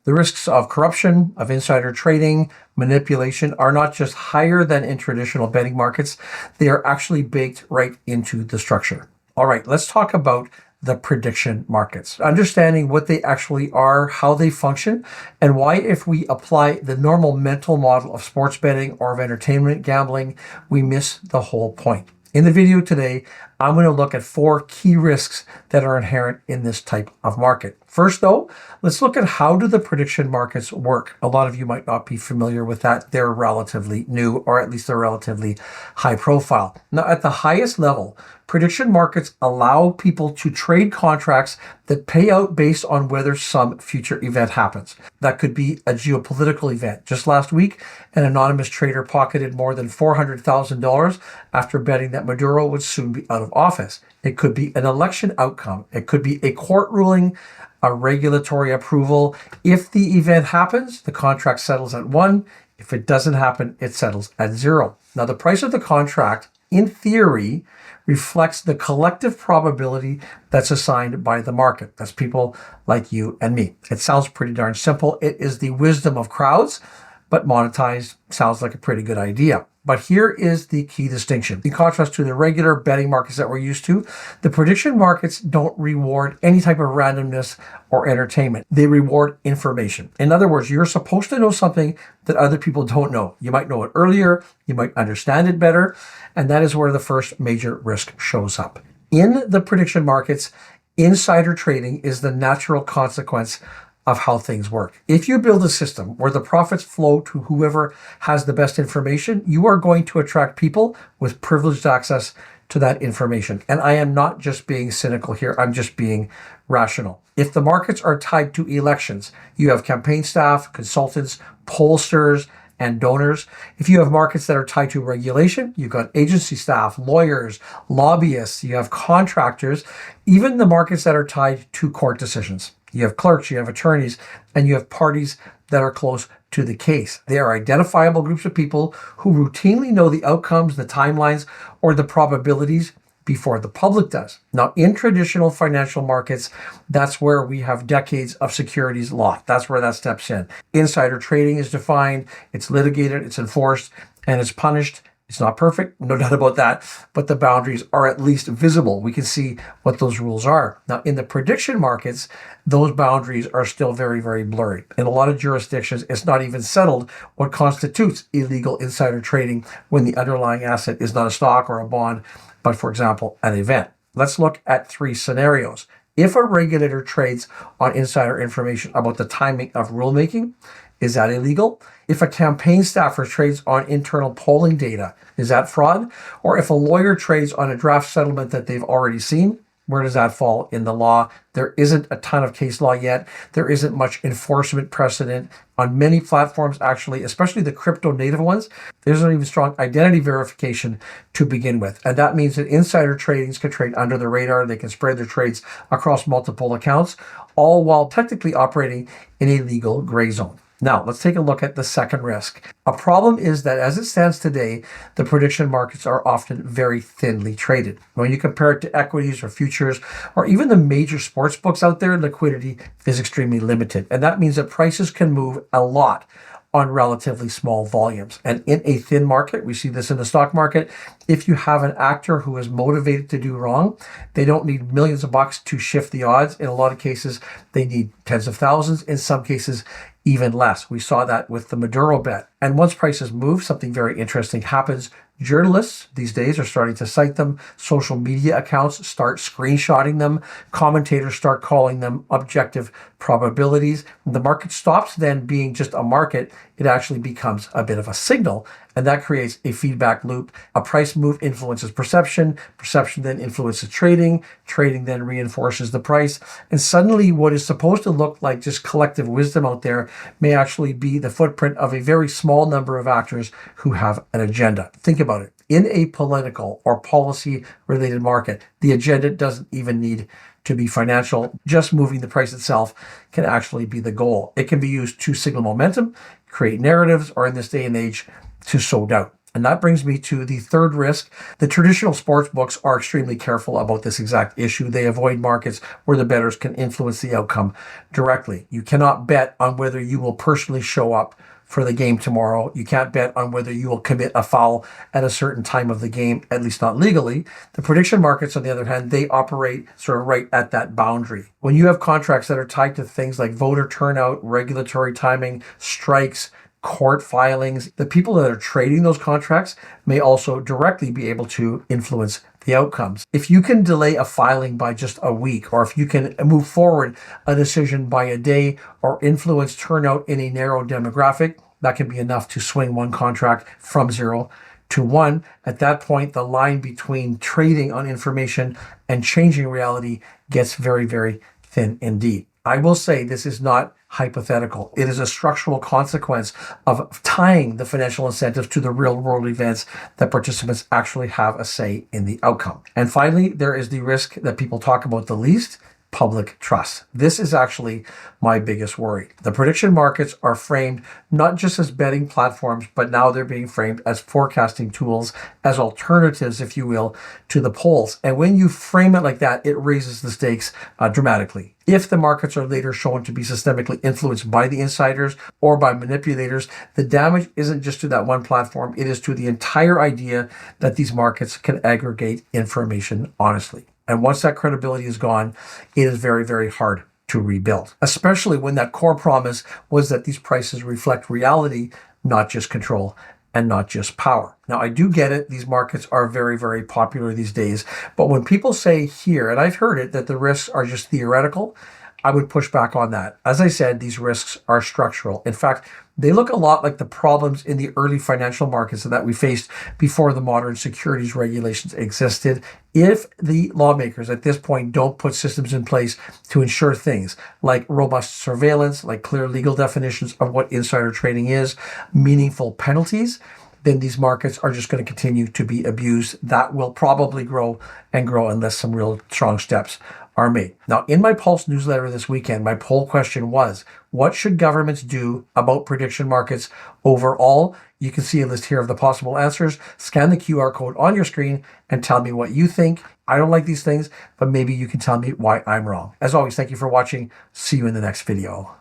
The risks of corruption, of insider trading, manipulation are not just higher than in traditional betting markets, they are actually baked right into the structure. All right, let's talk about the prediction markets, understanding what they actually are, how they function, and why, if we apply the normal mental model of sports betting or of entertainment gambling, we miss the whole point. In the video today, I'm going to look at 4 key risks that are inherent in this type of market. First, though, let's look at how do the prediction markets work. A lot of you might not be familiar with that. They're relatively new, or at least they're relatively high profile. Now, at the highest level, prediction markets allow people to trade contracts that pay out based on whether some future event happens. That could be a geopolitical event. Just last week, an anonymous trader pocketed more than $400,000 after betting that Maduro would soon be out of office. It could be an election outcome. It could be a court ruling, a regulatory approval. If the event happens, the contract settles at 1. If it doesn't happen, it settles at 0. Now, the price of the contract, in theory, reflects the collective probability that's assigned by the market. That's people like you and me. It sounds pretty darn simple. It is the wisdom of crowds, but monetized sounds like a pretty good idea. But here is the key distinction. In contrast to the regular betting markets that we're used to, the prediction markets don't reward any type of randomness or entertainment. They reward information. In other words, you're supposed to know something that other people don't know. You might know it earlier, you might understand it better, and that is where the first major risk shows up. In the prediction markets, insider trading is the natural consequence of how things work. If you build a system where the profits flow to whoever has the best information, you are going to attract people with privileged access to that information. And I am not just being cynical here, I'm just being rational. If the markets are tied to elections, you have campaign staff, consultants, pollsters, and donors. If you have markets that are tied to regulation, you've got agency staff, lawyers, lobbyists, you have contractors, even the markets that are tied to court decisions. You have clerks, you have attorneys, and you have parties that are close to the case. They are identifiable groups of people who routinely know the outcomes, the timelines, or the probabilities before the public does. Now, in traditional financial markets, that's where we have decades of securities law. That's where that steps in. Insider trading is defined, it's litigated, it's enforced, and it's punished. It's not perfect, no doubt about that, but the boundaries are at least visible. We can see what those rules are. Now, in the prediction markets, those boundaries are still very, very blurry. In a lot of jurisdictions, it's not even settled what constitutes illegal insider trading when the underlying asset is not a stock or a bond, but, for example, an event. Let's look at 3 scenarios. If a regulator trades on insider information about the timing of rulemaking, is that illegal? If a campaign staffer trades on internal polling data, is that fraud? Or if a lawyer trades on a draft settlement that they've already seen, where does that fall in the law? There isn't a ton of case law yet. There isn't much enforcement precedent. On many platforms, actually, especially the crypto native ones, there's not even strong identity verification to begin with. And that means that insider tradings can trade under the radar. They can spread their trades across multiple accounts, all while technically operating in a legal gray zone. Now, let's take a look at the second risk. A problem is that as it stands today, the prediction markets are often very thinly traded. When you compare it to equities or futures, or even the major sports books out there, liquidity is extremely limited. And that means that prices can move a lot on relatively small volumes. And in a thin market, we see this in the stock market, if you have an actor who is motivated to do wrong, they don't need millions of bucks to shift the odds. In a lot of cases, they need tens of thousands. In some cases, even less. We saw that with the Maduro bet. And once prices move, something very interesting happens. Journalists these days are starting to cite them. Social media accounts start screenshotting them. Commentators start calling them objective probabilities. The market stops then being just a market. It actually becomes a bit of a signal. And that creates a feedback loop. A price move influences perception. Perception then influences trading. Trading then reinforces the price. And suddenly what is supposed to look like just collective wisdom out there may actually be the footprint of a very small number of actors who have an agenda. Think about it. In a political or policy-related market, the agenda doesn't even need to be financial. Just moving the price itself can actually be the goal. It can be used to signal momentum, create narratives, or in this day and age, to sow doubt. And that brings me to the third risk. The traditional sports books are extremely careful about this exact issue. They avoid markets where the bettors can influence the outcome directly. You cannot bet on whether you will personally show up for the game tomorrow. You can't bet on whether you will commit a foul at a certain time of the game, at least not legally. The prediction markets, on the other hand, they operate sort of right at that boundary. When you have contracts that are tied to things like voter turnout, regulatory timing, strikes, court filings, the people that are trading those contracts may also directly be able to influence the outcomes. If you can delay a filing by just a week, or if you can move forward a decision by a day, or influence turnout in a narrow demographic, that can be enough to swing one contract from 0 to 1. At that point, the line between trading on information and changing reality gets very, very thin indeed. I will say this is not hypothetical. It is a structural consequence of tying the financial incentives to the real world events that participants actually have a say in the outcome. And finally, there is the risk that people talk about the least: public trust. This is actually my biggest worry. The prediction markets are framed not just as betting platforms, but now they're being framed as forecasting tools, as alternatives, if you will, to the polls. And when you frame it like that, it raises the stakes dramatically. If the markets are later shown to be systemically influenced by the insiders or by manipulators, the damage isn't just to that one platform, it is to the entire idea that these markets can aggregate information honestly. And once that credibility is gone, it is very, very hard to rebuild, especially when that core promise was that these prices reflect reality, not just control and not just power. Now, I do get it. These markets are very, very popular these days. But when people say here, and I've heard it, that the risks are just theoretical, I would push back on that. As I said, these risks are structural. In fact, they look a lot like the problems in the early financial markets that we faced before the modern securities regulations existed. If the lawmakers at this point don't put systems in place to ensure things like robust surveillance, like clear legal definitions of what insider trading is, meaningful penalties, then these markets are just going to continue to be abused. That will probably grow and grow unless some real strong steps are made. Now, in my Pulse newsletter this weekend, my poll question was, what should governments do about prediction markets overall? You can see a list here of the possible answers. Scan the QR code on your screen and tell me what you think. I don't like these things, but maybe you can tell me why I'm wrong. As always, thank you for watching. See you in the next video.